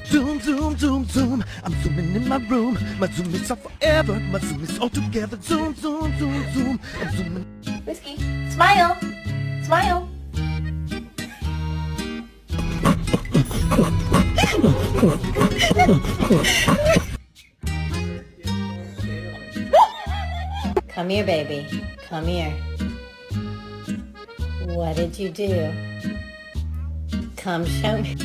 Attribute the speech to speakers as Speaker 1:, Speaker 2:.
Speaker 1: Zoom, zoom, zoom, zoom. I'm zooming in my room. My zoom is up forever. My zoom is all together. Zoom, zoom, zoom, zoom. I'm zooming.
Speaker 2: Whiskey, smile. Smile. Come here, baby. Come here. What did you do? Come show me.